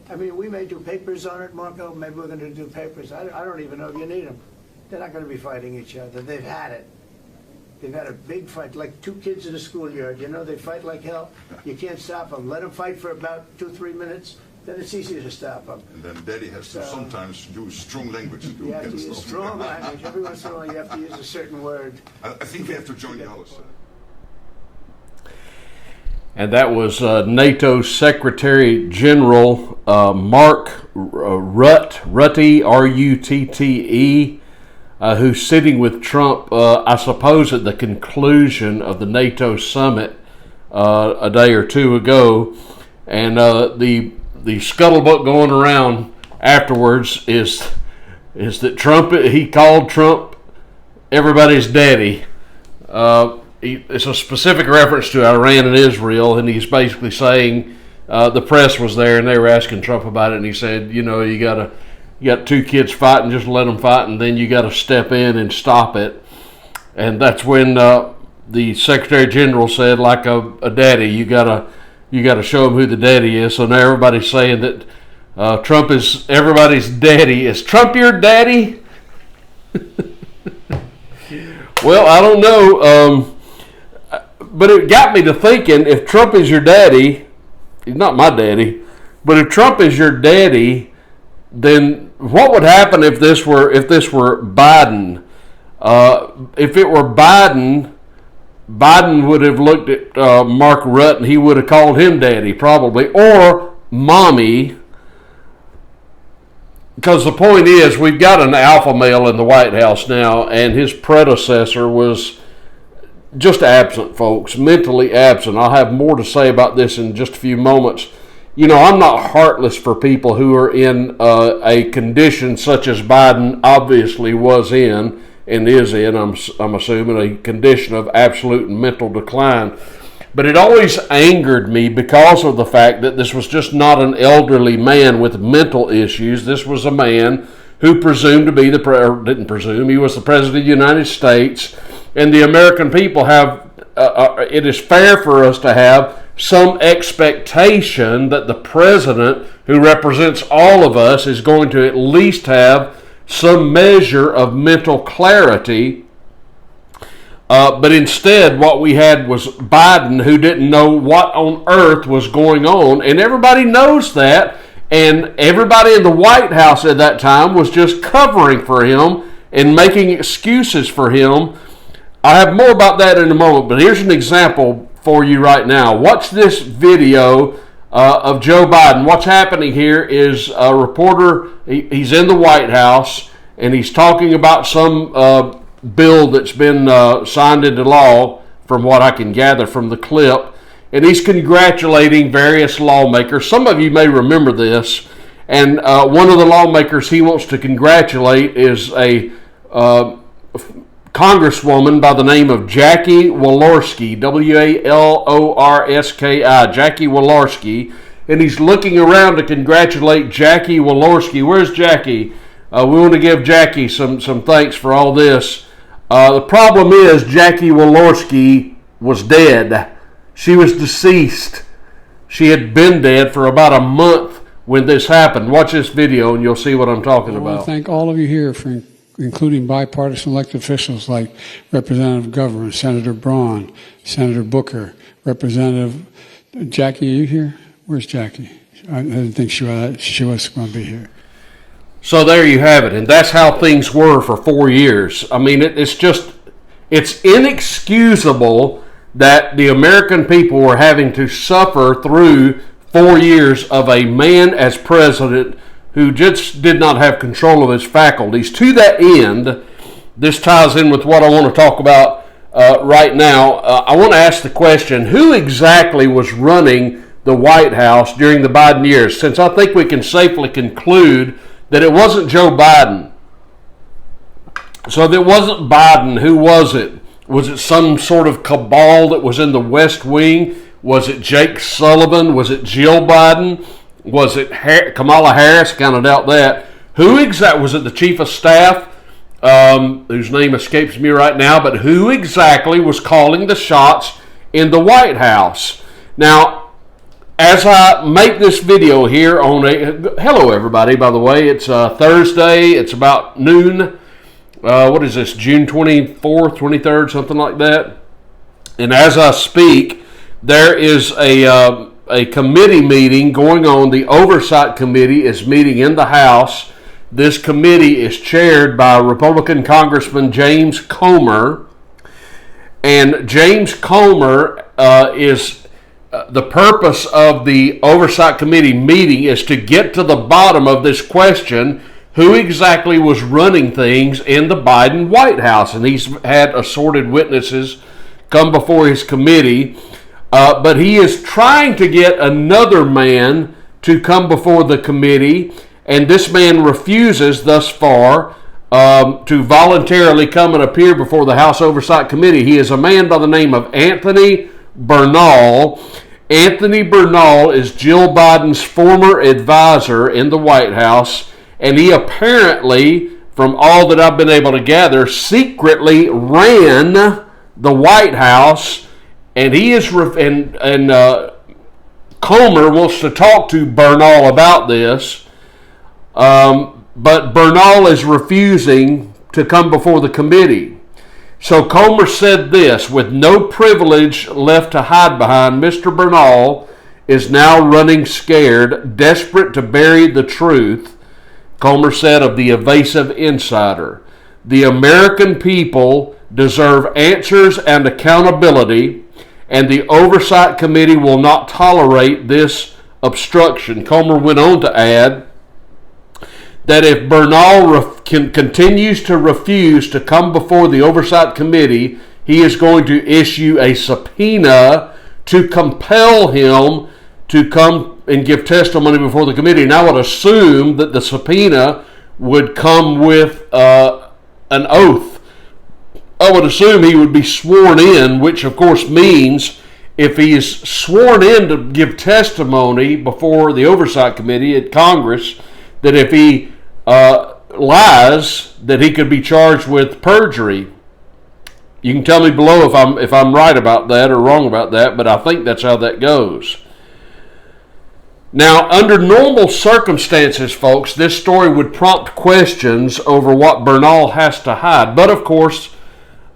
I mean, we may do papers on it, Marco. Maybe we're going to do papers. I don't even know if you need them. They're not going to be fighting each other. They've had it. They've had a big fight, like two kids in a schoolyard. You know, they fight like hell. You can't stop them. Let them fight for about 2-3 minutes. Then it's easy to stop them. And then Daddy has to sometimes use strong language to You have to use strong language. Every once in a while, you have to use a certain word. I think we have to join the others. And that was NATO Secretary General Mark Rutte, R-U-T-T-E, who's sitting with Trump, I suppose, at the conclusion of the NATO summit a day or two ago. And the scuttlebutt going around afterwards is that Trump, he called Trump everybody's daddy. It's a specific reference to Iran and Israel, and he's basically saying the press was there and they were asking Trump about it, and he said, you know, you got two kids fighting, just let them fight, and then you got to step in and stop it. And that's when the Secretary General said, like a daddy, you got to show him who the daddy is. So now everybody's saying that Trump is everybody's daddy. Is Trump your daddy? Well, I don't know. But it got me to thinking, if Trump is your daddy, he's not my daddy, but if Trump is your daddy, then what would happen if this were Biden? If it were Biden would have looked at Mark Rutte and he would have called him daddy probably, or mommy. Because the point is, we've got an alpha male in the White House now, and his predecessor was just absent, folks, mentally absent. I'll have more to say about this in just a few moments. You know, I'm not heartless for people who are in a condition such as Biden obviously was in and is in, I'm assuming, a condition of absolute mental decline. But it always angered me because of the fact that this was just not an elderly man with mental issues. This was a man who presumed to be didn't presume, he was the President of the United States. And the American people have, it is fair for us to have some expectation that the president, who represents all of us, is going to at least have some measure of mental clarity. But instead, what we had was Biden, who didn't know what on earth was going on. And everybody knows that. And everybody in the White House at that time was just covering for him and making excuses for him. I have more about that in a moment, but here's an example for you right now. Watch this video of Joe Biden. What's happening here is a reporter, he's in the White House, and he's talking about some bill that's been signed into law, from what I can gather from the clip, and he's congratulating various lawmakers. Some of you may remember this, and one of the lawmakers he wants to congratulate is a Congresswoman by the name of Jackie Walorski, W-A-L-O-R-S-K-I, Jackie Walorski, and he's looking around to congratulate Jackie Walorski. Where's Jackie? We want to give Jackie some thanks for all this. The problem is Jackie Walorski was dead. She was deceased. She had been dead for about a month when this happened. Watch this video and you'll see what I'm talking about. I want to thank all of you here for including bipartisan elected officials like Representative Governor, Senator Braun, Senator Booker, Representative Jackie. Are you here? Where's Jackie? I didn't think she was going to be here. So there you have it, and that's how things were for 4 years. I mean, it's inexcusable that the American people were having to suffer through 4 years of a man as president who just did not have control of his faculties. To that end, this ties in with what I want to talk about right now. I want to ask the question, who exactly was running the White House during the Biden years? Since I think we can safely conclude that it wasn't Joe Biden. So if it wasn't Biden, who was it? Was it some sort of cabal that was in the West Wing? Was it Jake Sullivan? Was it Jill Biden? Was it Kamala Harris? Kind of doubt that. Who exactly was it? The chief of staff, whose name escapes me right now, but who exactly was calling the shots in the White House? Now, as I make this video here hello everybody, by the way, it's Thursday, it's about noon, what is this, June 24th, 23rd, something like that. And as I speak, there is a committee meeting going on. The Oversight Committee is meeting in the House. This committee is chaired by Republican Congressman James Comer. And James Comer is the purpose of the Oversight Committee meeting is to get to the bottom of this question: who exactly was running things in the Biden White House? And he's had assorted witnesses come before his committee, but he is trying to get another man to come before the committee, and this man refuses thus far to voluntarily come and appear before the House Oversight Committee. He is a man by the name of Anthony Bernal. Anthony Bernal is Jill Biden's former advisor in the White House, and he apparently, from all that I've been able to gather, secretly ran the White House, and he is Comer wants to talk to Bernal about this, but Bernal is refusing to come before the committee. So Comer said this: with no privilege left to hide behind, Mr. Bernal is now running scared, desperate to bury the truth. Comer said of the evasive insider, the American people deserve answers and accountability, and the Oversight Committee will not tolerate this obstruction. Comer went on to add that if Bernal continues to refuse to come before the Oversight Committee, he is going to issue a subpoena to compel him to come and give testimony before the committee. And I would assume that the subpoena would come with an oath. I would assume he would be sworn in, which of course means if he is sworn in to give testimony before the Oversight Committee at Congress, that if he lies, that he could be charged with perjury. You can tell me below if I'm right about that or wrong about that, but I think that's how that goes. Now, under normal circumstances, folks, this story would prompt questions over what Bernal has to hide. But of course,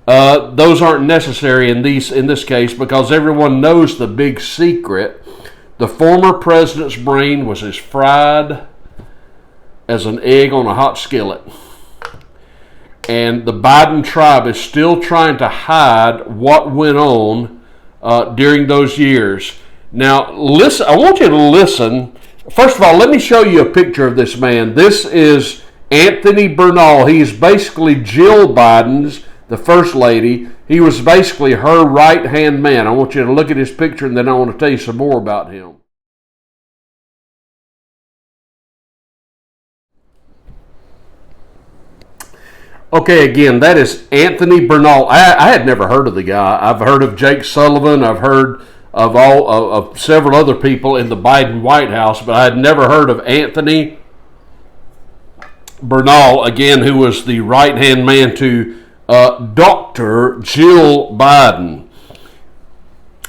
those aren't necessary in this case, because everyone knows the big secret. The former president's brain was as fried as an egg on a hot skillet. And the Biden tribe is still trying to hide what went on during those years. Now, listen. I want you to listen. First of all, let me show you a picture of this man. This is Anthony Bernal. He is basically Jill Biden's, the First Lady. He was basically her right-hand man. I want you to look at his picture, and then I want to tell you some more about him. Okay, again, that is Anthony Bernal. I had never heard of the guy. I've heard of Jake Sullivan. I've heard of several other people in the Biden White House, but I had never heard of Anthony Bernal, again, who was the right-hand man to Dr. Jill Biden.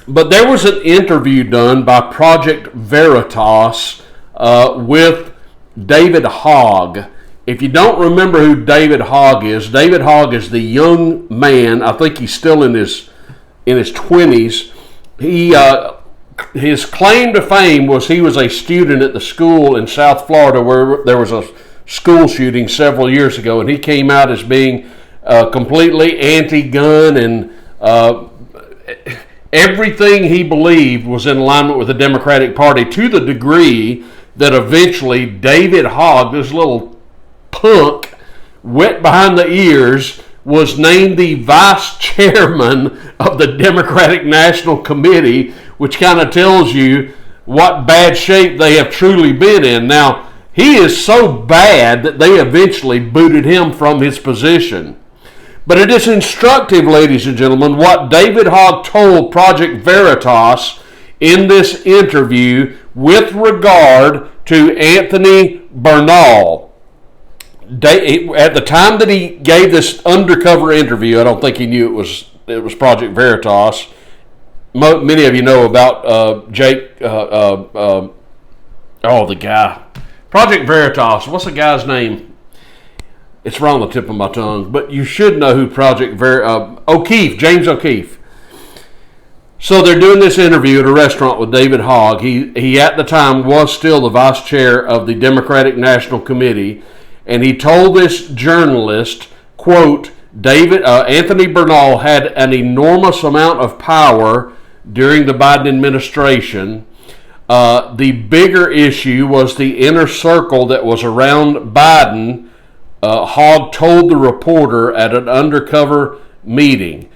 But there was an interview done by Project Veritas with David Hogg. If you don't remember who David Hogg is the young man, I think he's still in his 20s. His claim to fame was he was a student at the school in South Florida where there was a school shooting several years ago, and he came out as being completely anti-gun, and everything he believed was in alignment with the Democratic Party, to the degree that eventually David Hogg, this little punk, wet behind the ears, was named the vice chairman of the Democratic National Committee, which kind of tells you what bad shape they have truly been in. Now, he is so bad that they eventually booted him from his position. But it is instructive, ladies and gentlemen, what David Hogg told Project Veritas in this interview with regard to Anthony Bernal. At the time that he gave this undercover interview, I don't think he knew it was Project Veritas. many of you know about Jake, the guy. Project Veritas. What's the guy's name? It's right on the tip of my tongue, but you should know who O'Keefe, James O'Keefe. So they're doing this interview at a restaurant with David Hogg. He at the time was still the vice chair of the Democratic National Committee, and he told this journalist, quote, Anthony Bernal had an enormous amount of power during the Biden administration. The bigger issue was the inner circle that was around Biden. Hogg told the reporter at an undercover meeting.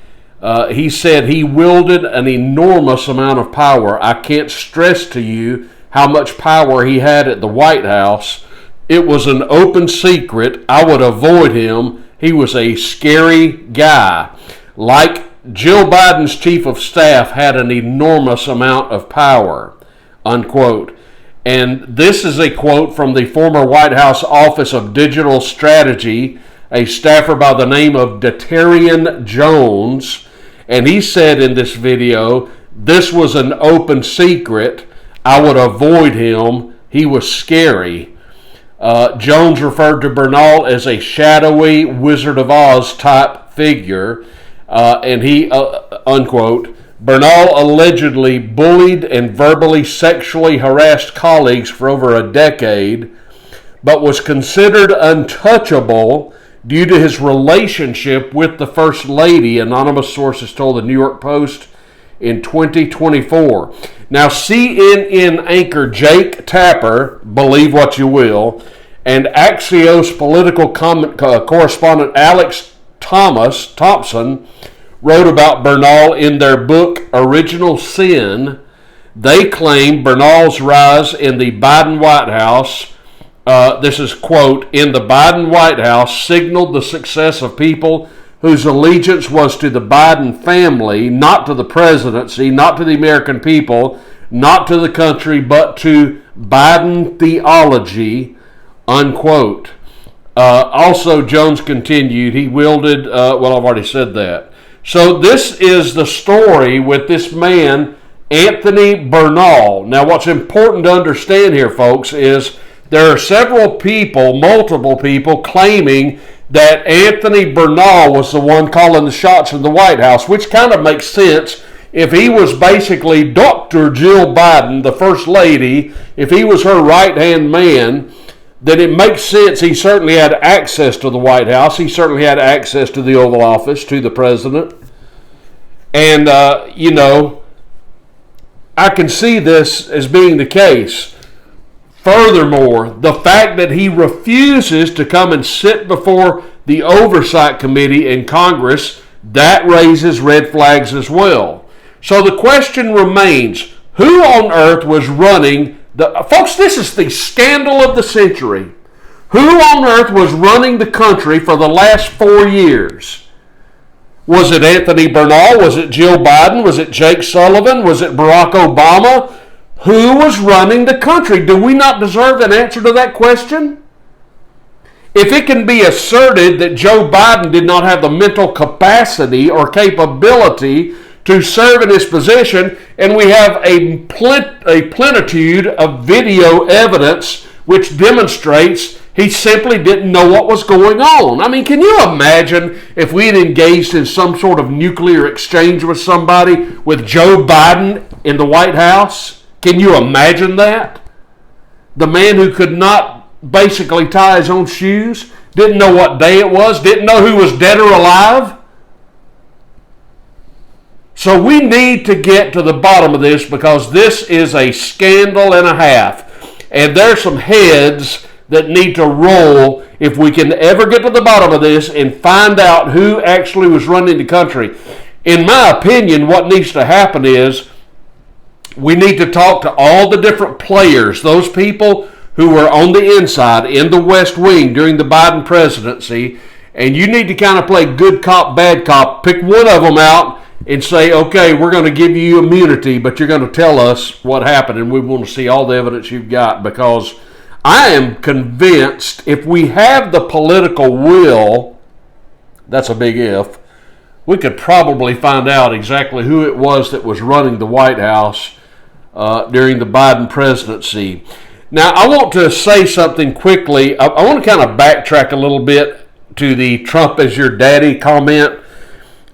He said he wielded an enormous amount of power. I can't stress to you how much power he had at the White House. It was an open secret. I would avoid him. He was a scary guy. Like Jill Biden's chief of staff had an enormous amount of power, unquote. And this is a quote from the former White House Office of Digital Strategy, a staffer by the name of Detarian Jones. And he said in this video, this was an open secret. I would avoid him. He was scary. Jones referred to Bernal as a shadowy Wizard of Oz type figure. And he, unquote, Bernal allegedly bullied and verbally sexually harassed colleagues for over a decade, but was considered untouchable due to his relationship with the First Lady, anonymous sources told the New York Post in 2024. Now, CNN anchor Jake Tapper, believe what you will, and Axios political correspondent Alex Thompson wrote about Bernal in their book Original Sin. They claim Bernal's rise in the Biden White House, this is, quote, in the Biden White House signaled the success of people whose allegiance was to the Biden family, not to the presidency, not to the American people, not to the country, but to Biden theology, unquote. Also, Jones continued, he wielded, I've already said that. So this is the story with this man, Anthony Bernal. Now, what's important to understand here, folks, is there are several people, multiple people, claiming that Anthony Bernal was the one calling the shots in the White House, which kind of makes sense. If he was basically Dr. Jill Biden, the First Lady, if he was her right-hand man, then it makes sense he certainly had access to the White House. He certainly had access to the Oval Office, to the president. And, I can see this as being the case. Furthermore, the fact that he refuses to come and sit before the Oversight Committee in Congress, that raises red flags as well. So the question remains, who on earth was running folks, this is the scandal of the century. Who on earth was running the country for the last 4 years? Was it Anthony Bernal? Was it Jill Biden? Was it Jake Sullivan? Was it Barack Obama? Who was running the country? Do we not deserve an answer to that question? If it can be asserted that Joe Biden did not have the mental capacity or capability to serve in his position, and we have a plenitude of video evidence which demonstrates he simply didn't know what was going on. I mean, can you imagine if we had engaged in some sort of nuclear exchange with somebody with Joe Biden in the White House? Can you imagine that? The man who could not basically tie his own shoes, didn't know what day it was, didn't know who was dead or alive. So we need to get to the bottom of this, because this is a scandal and a half. And there's some heads that need to roll if we can ever get to the bottom of this and find out who actually was running the country. In my opinion, what needs to happen is we need to talk to all the different players, those people who were on the inside in the West Wing during the Biden presidency, and you need to kind of play good cop, bad cop, pick one of them out and say, okay, we're going to give you immunity, but you're going to tell us what happened, and we want to see all the evidence you've got, because I am convinced if we have the political will, that's a big if, we could probably find out exactly who it was that was running the White House during the Biden presidency. Now, I want to say something quickly. I want to kind of backtrack a little bit to the Trump as your daddy comment,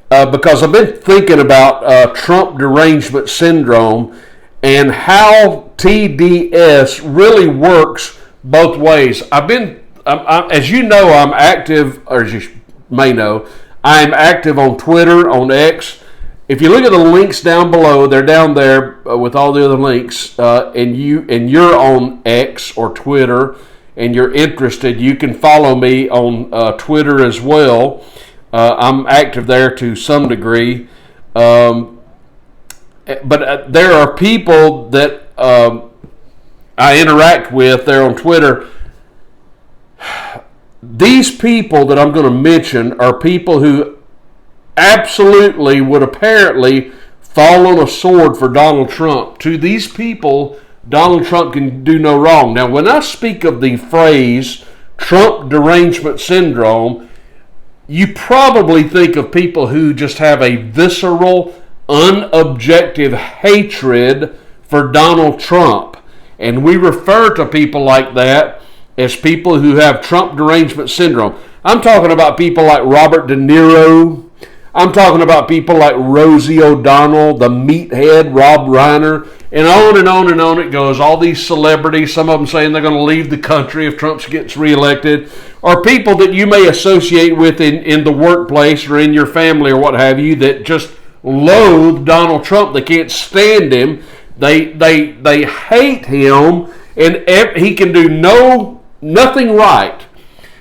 because I've been thinking about Trump derangement syndrome and how TDS really works both ways. As you know, I'm active, or as you may know, I'm active on Twitter, on X. If you look at the links down below, they're down there with all the other links, and you're on X or Twitter, and you're interested, you can follow me on Twitter as well. I'm active there to some degree, but there are people that I interact with there on Twitter. These people that I'm going to mention are people who absolutely would apparently fall on a sword for Donald Trump. To these people, Donald Trump can do no wrong. Now, when I speak of the phrase Trump derangement syndrome, you probably think of people who just have a visceral, unobjective hatred for Donald Trump. And we refer to people like that as people who have Trump derangement syndrome. I'm talking about people like Robert De Niro. I'm talking about people like Rosie O'Donnell, the meathead, Rob Reiner, and on and on and on it goes. All these celebrities, some of them saying they're going to leave the country if Trump gets reelected, or people that you may associate with in the workplace or in your family or what have you that just loathe Donald Trump. They can't stand him. They hate him, and he can do nothing right.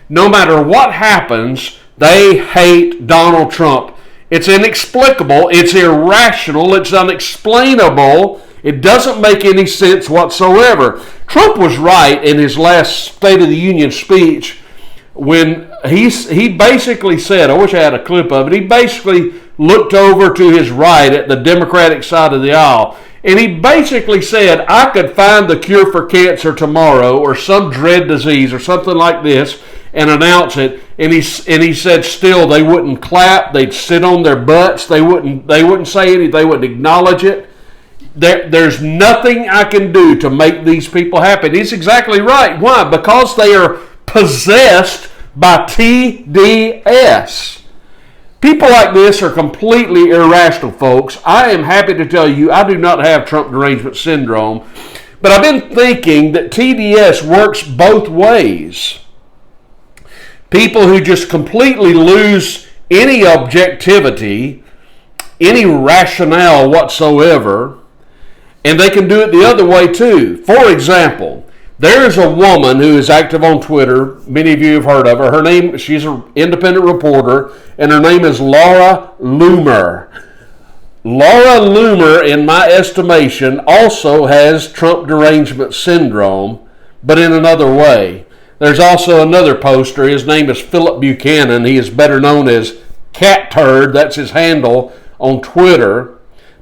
No matter what happens, they hate Donald Trump. It's inexplicable, it's irrational, it's unexplainable. It doesn't make any sense whatsoever. Trump was right in his last State of the Union speech when he basically said, I wish I had a clip of it, he basically looked over to his right at the Democratic side of the aisle, and he basically said, I could find the cure for cancer tomorrow or some dread disease or something like this and announce it. And he said still they wouldn't clap, they'd sit on their butts, they wouldn't say anything, they wouldn't acknowledge it. There's nothing I can do to make these people happy. He's exactly right. Why? Because they are possessed by TDS. People like this are completely irrational, folks. I am happy to tell you I do not have Trump derangement syndrome, but I've been thinking that TDS works both ways. People who just completely lose any objectivity, any rationale whatsoever, and they can do it the other way too. For example, there's a woman who is active on Twitter. Many of you have heard of her. She's an independent reporter, and her name is Laura Loomer. Laura Loomer, in my estimation, also has Trump derangement syndrome, but in another way. There's also another poster. His name is Philip Buchanan. He is better known as Cat Turd. That's his handle on Twitter.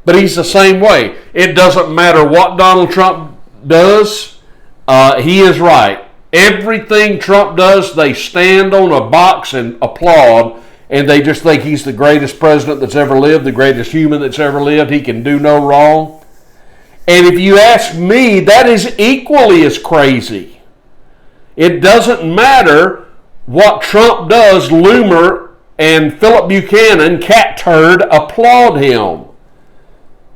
But he's the same way. It doesn't matter what Donald Trump does. He is right. Everything Trump does, they stand on a box and applaud, and they just think he's the greatest president that's ever lived, the greatest human that's ever lived. He can do no wrong. And if you ask me, that is equally as crazy. It doesn't matter what Trump does. Loomer and Philip Buchanan, Cat Turd, applaud him.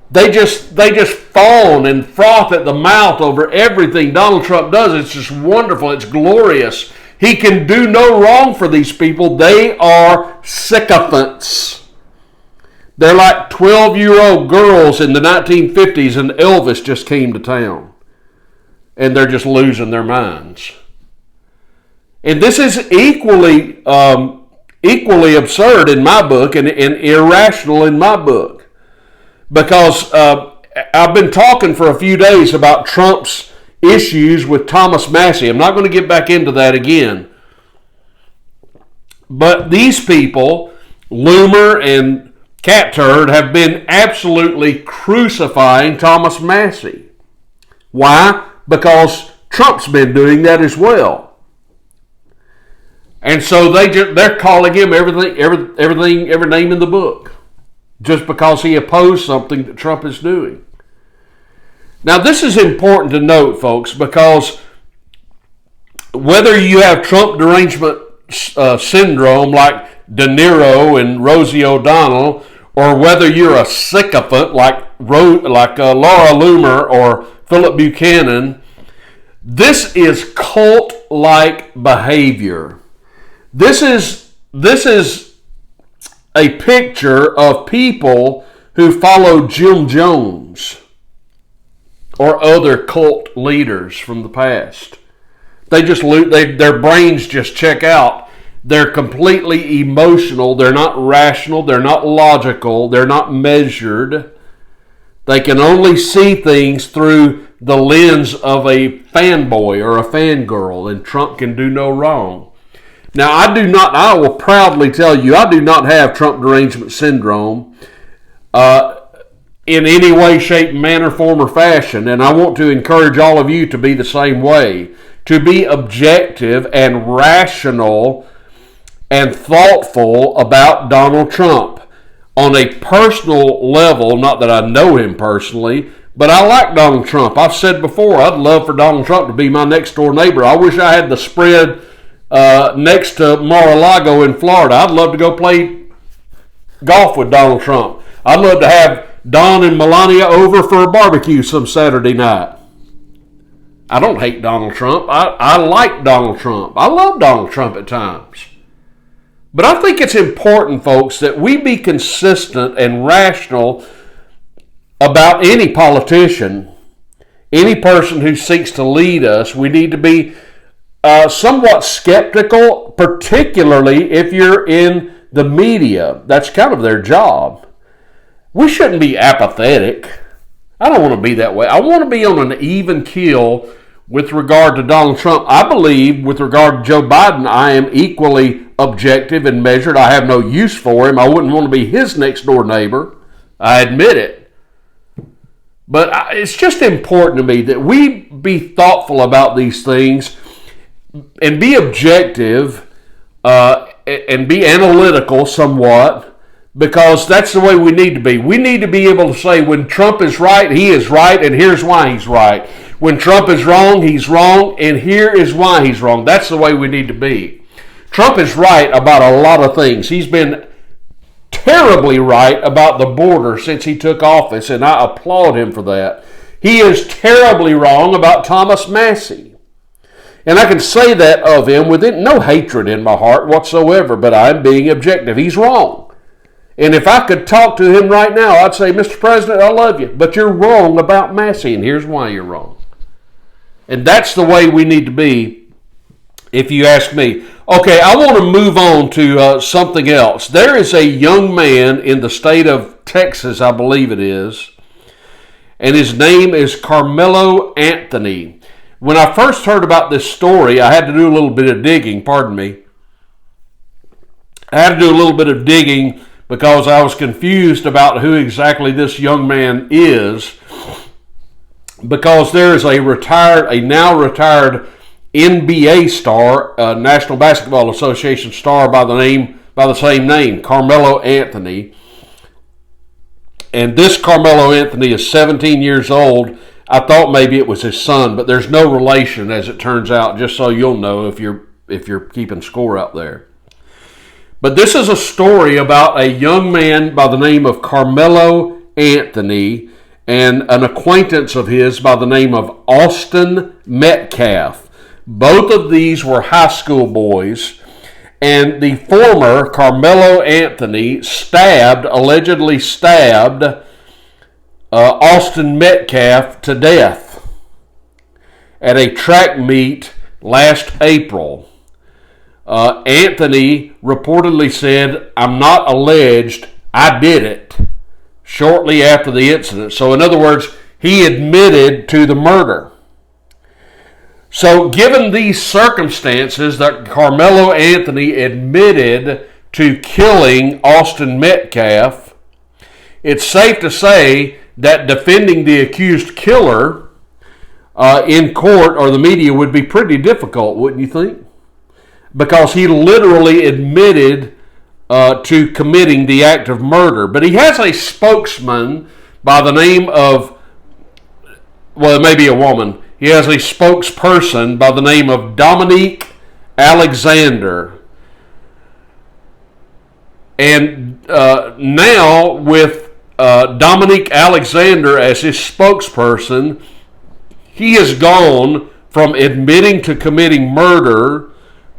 They just fawn and froth at the mouth over everything Donald Trump does. It's just wonderful. It's glorious. He can do no wrong for these people. They are sycophants. They're like 12-year-old girls in the 1950s and Elvis just came to town. And they're just losing their minds. And this is equally absurd in my book and irrational in my book. Because I've been talking for a few days about Trump's issues with Thomas Massie. I'm not going to get back into that again. But these people, Loomer and Cat Turd, have been absolutely crucifying Thomas Massie. Why? Because Trump's been doing that as well. And so they're calling him every name in the book just because he opposed something that Trump is doing. Now, this is important to note, folks, because whether you have Trump derangement syndrome like De Niro and Rosie O'Donnell, or whether you're a sycophant like Laura Loomer or Philip Buchanan, this is cult-like behavior. This is a picture of people who follow Jim Jones or other cult leaders from the past. Their brains just check out. They're completely emotional. They're not rational. They're not logical. They're not measured. They can only see things through the lens of a fanboy or a fangirl, and Trump can do no wrong. Now, I will proudly tell you, I do not have Trump derangement syndrome in any way, shape, manner, form, or fashion, and I want to encourage all of you to be the same way, to be objective and rational and thoughtful about Donald Trump on a personal level. Not that I know him personally, but I like Donald Trump. I've said before, I'd love for Donald Trump to be my next door neighbor. I wish I had the spread next to Mar-a-Lago in Florida. I'd love to go play golf with Donald Trump. I'd love to have Don and Melania over for a barbecue some Saturday night. I don't hate Donald Trump. I like Donald Trump. I love Donald Trump at times. But I think it's important, folks, that we be consistent and rational about any politician, any person who seeks to lead us. We need to be somewhat skeptical, particularly if you're in the media. That's kind of their job. We shouldn't be apathetic. I don't want to be that way. I want to be on an even keel with regard to Donald Trump. I believe with regard to Joe Biden, I am equally objective and measured. I have no use for him. I wouldn't want to be his next door neighbor. I admit it. But it's just important to me that we be thoughtful about these things and be objective and be analytical somewhat, because that's the way we need to be. We need to be able to say when Trump is right, he is right, and here's why he's right. When Trump is wrong, he's wrong, and here is why he's wrong. That's the way we need to be. Trump is right about a lot of things. He's been terribly right about the border since he took office, and I applaud him for that. He is terribly wrong about Thomas Massie. And I can say that of him with no hatred in my heart whatsoever, but I'm being objective. He's wrong. And if I could talk to him right now, I'd say, Mr. President, I love you, but you're wrong about Massie, and here's why you're wrong. And that's the way we need to be, if you ask me. Okay, I want to move on to something else. There is a young man in the state of Texas, I believe it is, and his name is Carmelo Anthony. When I first heard about this story, I had to do a little bit of digging, pardon me. I had to do a little bit of digging because I was confused about who exactly this young man is, because there is a now retired NBA star, National Basketball Association star by the same name, Carmelo Anthony. And this Carmelo Anthony is 17 years old. I thought maybe it was his son, but there's no relation, as it turns out, just so you'll know if you're keeping score out there. But this is a story about a young man by the name of Carmelo Anthony and an acquaintance of his by the name of Austin Metcalf. Both of these were high school boys, and the former, Carmelo Anthony, allegedly stabbed Austin Metcalf to death at a track meet last April. Anthony reportedly said, "I'm not alleged, I did it," shortly after the incident. So in other words, he admitted to the murder. So given these circumstances that Carmelo Anthony admitted to killing Austin Metcalf, it's safe to say that defending the accused killer in court or the media would be pretty difficult, wouldn't you think? because he literally admitted to committing the act of murder. But he has a spokesman by the name of, well, it may be a woman. He has a spokesperson by the name of Dominique Alexander. And now with Dominique Alexander as his spokesperson, he has gone from admitting to committing murder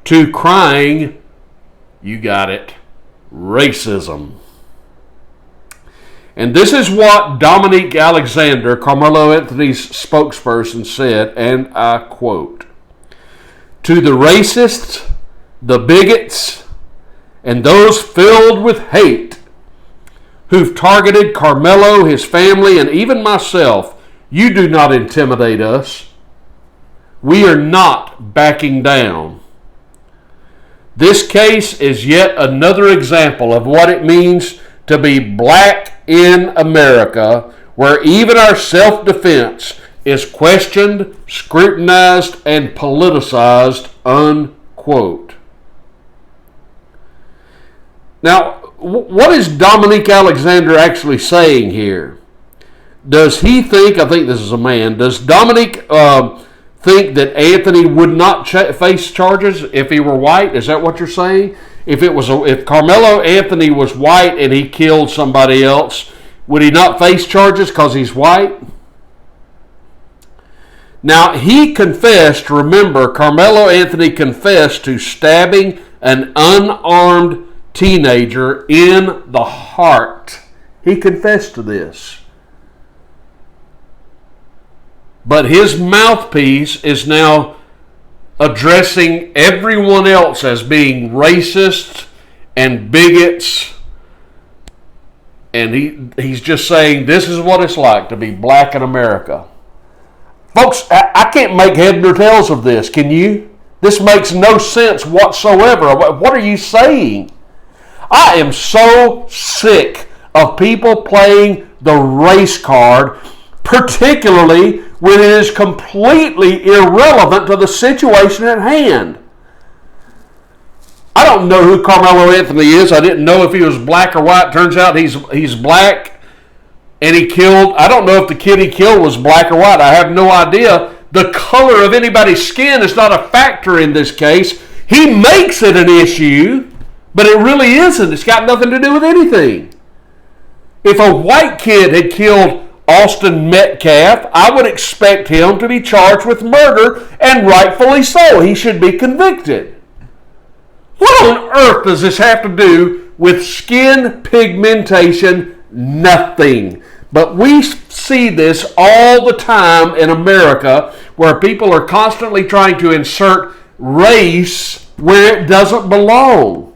to crying, you got it, racism. And this is what Dominique Alexander, Carmelo Anthony's spokesperson, said, and I quote, "To the racists, the bigots, and those filled with hate who've targeted Carmelo, his family, and even myself, you do not intimidate us. We are not backing down. This case is yet another example of what it means to be black in America, where even our self-defense is questioned, scrutinized, and politicized," unquote. Now, what is Dominique Alexander actually saying here? Does he think, I think this is a man, does Dominique think that Anthony would not face charges if he were white? Is that what you're saying? If Carmelo Anthony was white and he killed somebody else, would he not face charges because he's white? Now, he confessed, remember, Carmelo Anthony confessed to stabbing an unarmed teenager in the heart. He confessed to this. But his mouthpiece is now addressing everyone else as being racist and bigots. And he's just saying this is what it's like to be black in America. Folks, I can't make head nor tails of this. Can you? This makes no sense whatsoever. What are you saying? I am so sick of people playing the race card, particularly when it is completely irrelevant to the situation at hand. I don't know who Carmelo Anthony is. I didn't know if he was black or white. Turns out he's black, and he killed. I don't know if the kid he killed was black or white. I have no idea. The color of anybody's skin is not a factor in this case. He makes it an issue, but it really isn't. It's got nothing to do with anything. If a white kid had killed Austin Metcalf, I would expect him to be charged with murder, and rightfully so. He should be convicted. What on earth does this have to do with skin pigmentation? Nothing. But we see this all the time in America, where people are constantly trying to insert race where it doesn't belong.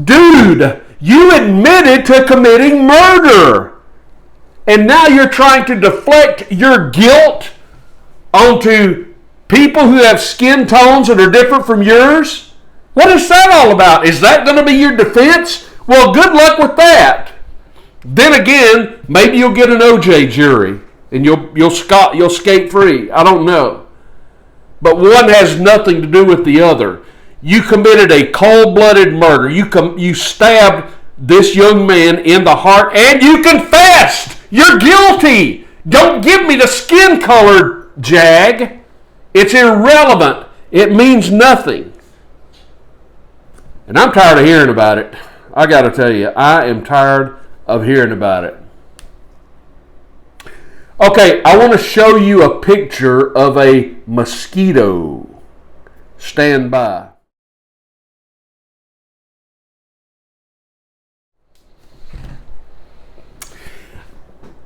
Dude, you admitted to committing murder. And now you're trying to deflect your guilt onto people who have skin tones that are different from yours? What is that all about? Is that going to be your defense? Well, good luck with that. Then again, maybe you'll get an OJ jury and you'll skate free. I don't know. But one has nothing to do with the other. You committed a cold-blooded murder. You stabbed this young man in the heart, and you confessed. You're guilty. Don't give me the skin color, jag. It's irrelevant. It means nothing. And I'm tired of hearing about it. I got to tell you, I am tired of hearing about it. Okay, I want to show you a picture of a mosquito. Stand by.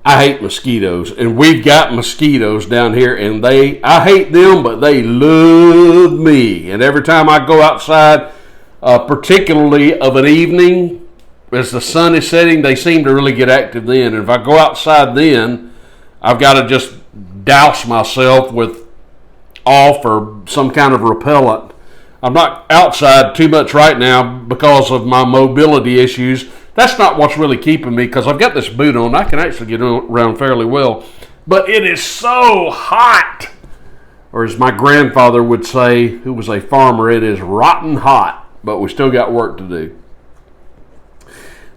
I hate mosquitoes, and we've got mosquitoes down here, and I hate them, but they love me. And every time I go outside, particularly of an evening, as the sun is setting, they seem to really get active then. And if I go outside then, I've got to just douse myself with off or some kind of repellent. I'm not outside too much right now because of my mobility issues. That's not what's really keeping me, because I've got this boot on. I can actually get around fairly well. But it is so hot. or as my grandfather would say, who was a farmer, it is rotten hot, but we still got work to do.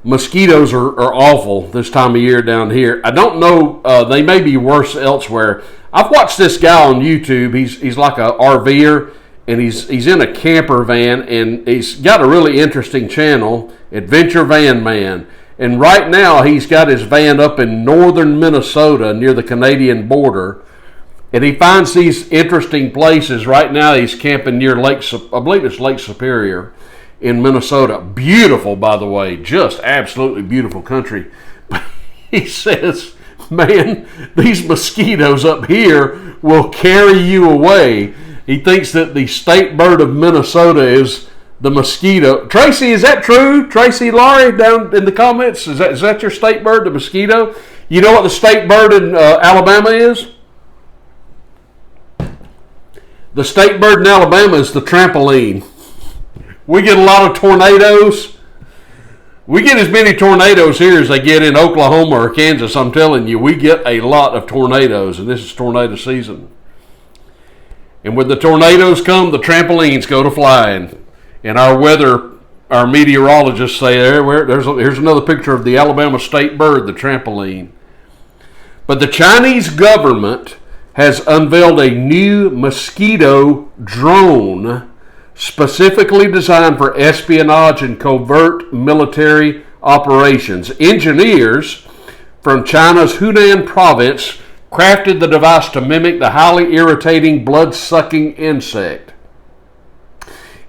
Mosquitoes are awful this time of year down here. I don't know, they may be worse elsewhere. I've watched this guy on YouTube. He's like a RVer, and he's in a camper van, and he's got a really interesting channel, Adventure Van Man. And right now he's got his van up in northern Minnesota near the Canadian border, and he finds these interesting places. Right now he's camping near I believe it's Lake Superior in Minnesota. Beautiful, by the way, just absolutely beautiful country. But he says, man, these mosquitoes up here will carry you away. He thinks that the state bird of Minnesota is the mosquito. Tracy, is that true? Tracy Laurie down in the comments, is that your state bird, the mosquito? You know what the state bird in Alabama is? The state bird in Alabama is the trampoline. We get a lot of tornadoes. We get as many tornadoes here as they get in Oklahoma or Kansas. I'm telling you, we get a lot of tornadoes, and this is tornado season. And when the tornadoes come, the trampolines go to flying. And our meteorologists say, here's another picture of the Alabama state bird, the trampoline. But the Chinese government has unveiled a new mosquito drone specifically designed for espionage and covert military operations. Engineers from China's Hunan province crafted the device to mimic the highly irritating blood-sucking insect.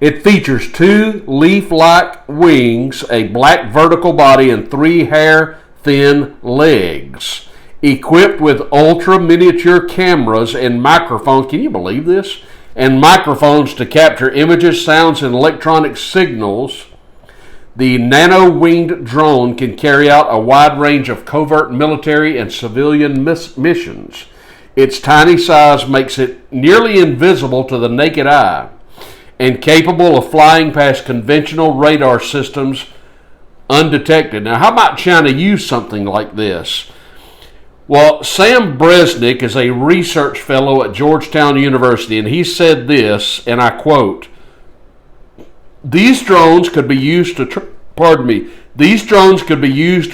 It features 2 leaf-like wings, a black vertical body, and 3 hair-thin legs. Equipped with ultra-miniature cameras and microphones. Can you believe this? And microphones to capture images, sounds, and electronic signals, the nano-winged drone can carry out a wide range of covert military and civilian missions. Its tiny size makes it nearly invisible to the naked eye and capable of flying past conventional radar systems undetected. Now, how about China use something like this? Well, Sam Bresnick is a research fellow at Georgetown University, and he said this, and I quote, These drones could be used to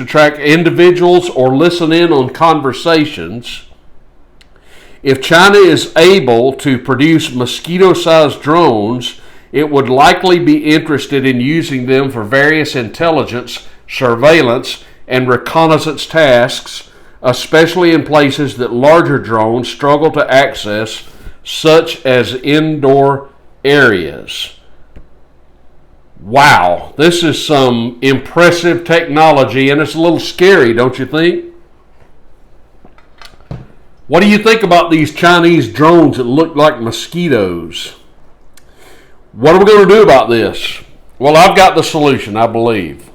track individuals or listen in on conversations. If China is able to produce mosquito-sized drones, it would likely be interested in using them for various intelligence, surveillance, and reconnaissance tasks, especially in places that larger drones struggle to access, such as indoor areas. Wow, this is some impressive technology, and it's a little scary, don't you think? What do you think about these Chinese drones that look like mosquitoes? What are we going to do about this? Well, I've got the solution, I believe.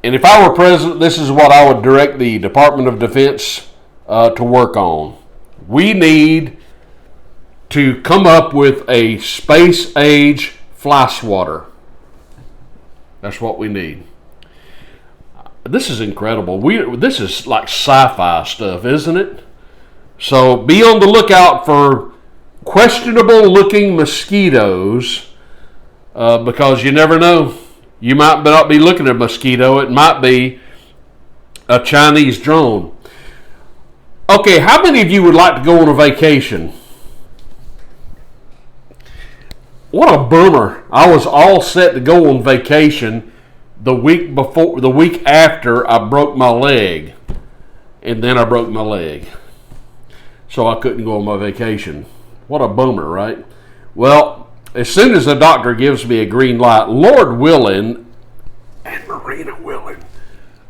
And if I were president, this is what I would direct the Department of Defense to work on. We need to come up with a space-age fly swatter. That's what we need. This is incredible. This is like sci-fi stuff, isn't it? So be on the lookout for questionable-looking mosquitoes because you never know. You might not be looking at a mosquito. It might be a Chinese drone. Okay, how many of you would like to go on a vacation? What a bummer. I was all set to go on vacation the week after I broke my leg. And then I broke my leg. So I couldn't go on my vacation. What a bummer, right? Well, as soon as the doctor gives me a green light, Lord willing, and Marina willing,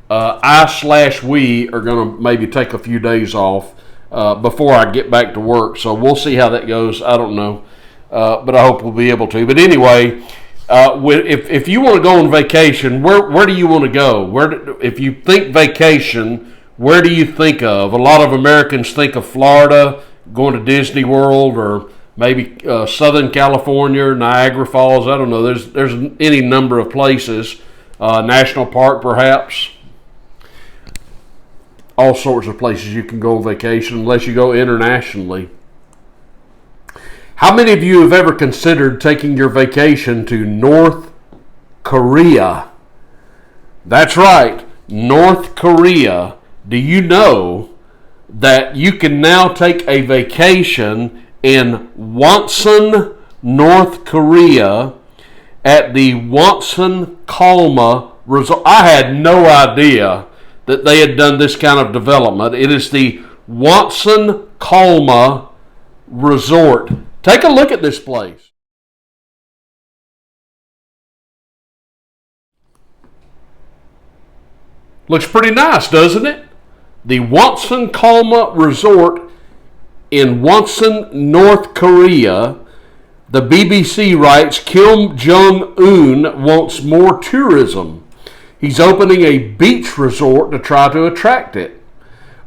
we are going to maybe take a few days off before I get back to work. So we'll see how that goes. I don't know, but I hope we'll be able to. But anyway, if you want to go on vacation, where do you want to go? If you think vacation, where do you think of? A lot of Americans think of Florida, going to Disney World, or maybe Southern California, Niagara Falls. I don't know. There's any number of places. National Park, perhaps. All sorts of places you can go on vacation, unless you go internationally. How many of you have ever considered taking your vacation to North Korea? That's right, North Korea. Do you know that you can now take a vacation in Wonsan, North Korea at the Wonsan Kalma Resort? I had no idea that they had done this kind of development. It is the Wonsan Kalma Resort. Take a look at this place. Looks pretty nice, doesn't it? The Wonsan Kalma Resort in Wonsan, North Korea. The BBC writes, Kim Jong-un wants more tourism. He's opening a beach resort to try to attract it.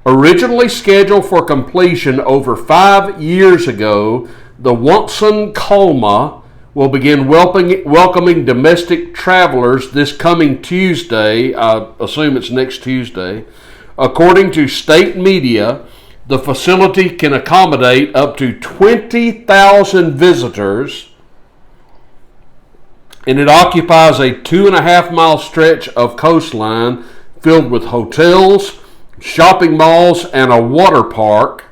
Originally scheduled for completion over 5 years ago, the Wonsan Kalma will begin welcoming domestic travelers this coming Tuesday. I assume it's next Tuesday. According to state media, the facility can accommodate up to 20,000 visitors, and it occupies a 2.5-mile stretch of coastline filled with hotels, shopping malls, and a water park.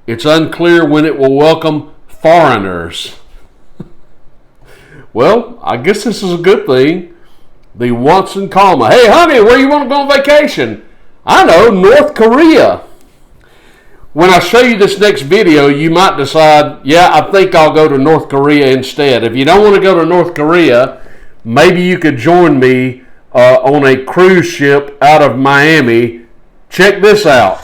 It's unclear when it will welcome foreigners. Well, I guess this is a good thing. The Wonsan Kalma. Hey, honey, where you want to go on vacation? I know, North Korea. When I show you this next video, you might decide, yeah, I think I'll go to North Korea instead. If you don't want to go to North Korea, maybe you could join me on a cruise ship out of Miami. Check this out.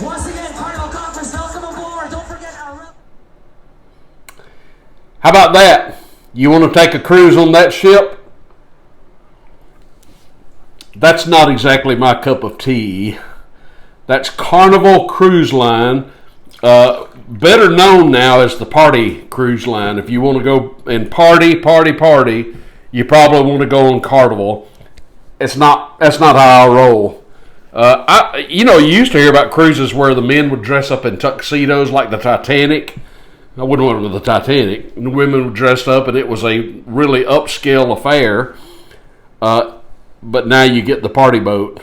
Once again, Cardinal Conference, welcome aboard. Don't forget our... How about that? You want to take a cruise on that ship? That's not exactly my cup of tea. That's Carnival Cruise Line, better known now as the Party Cruise Line. If you want to go and party, you probably want to go on Carnival. That's not how I roll. You used to hear about cruises where the men would dress up in tuxedos like the Titanic. I wouldn't want to go to the Titanic. The women would dress up, and it was a really upscale affair. But now you get the party boat.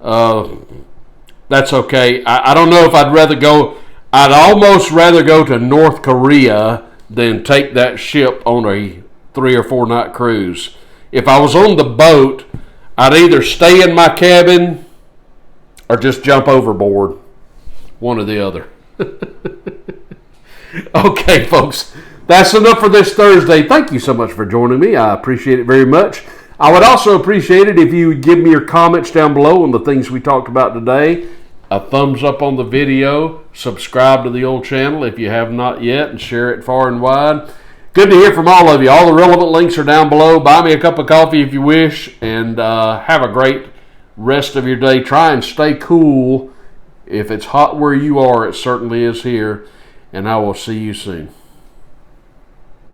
That's okay. I don't know if I'd rather go. I'd almost rather go to North Korea than take that ship on a 3 or 4 night cruise. If I was on the boat, I'd either stay in my cabin or just jump overboard. One or the other. Okay, folks. That's enough for this Thursday. Thank you so much for joining me. I appreciate it very much. I would also appreciate it if you would give me your comments down below on the things we talked about today. A thumbs up on the video. Subscribe to the old channel if you have not yet, and share it far and wide. Good to hear from all of you. All the relevant links are down below. Buy me a cup of coffee if you wish, and have a great rest of your day. Try and stay cool. If it's hot where you are, it certainly is here, and I will see you soon.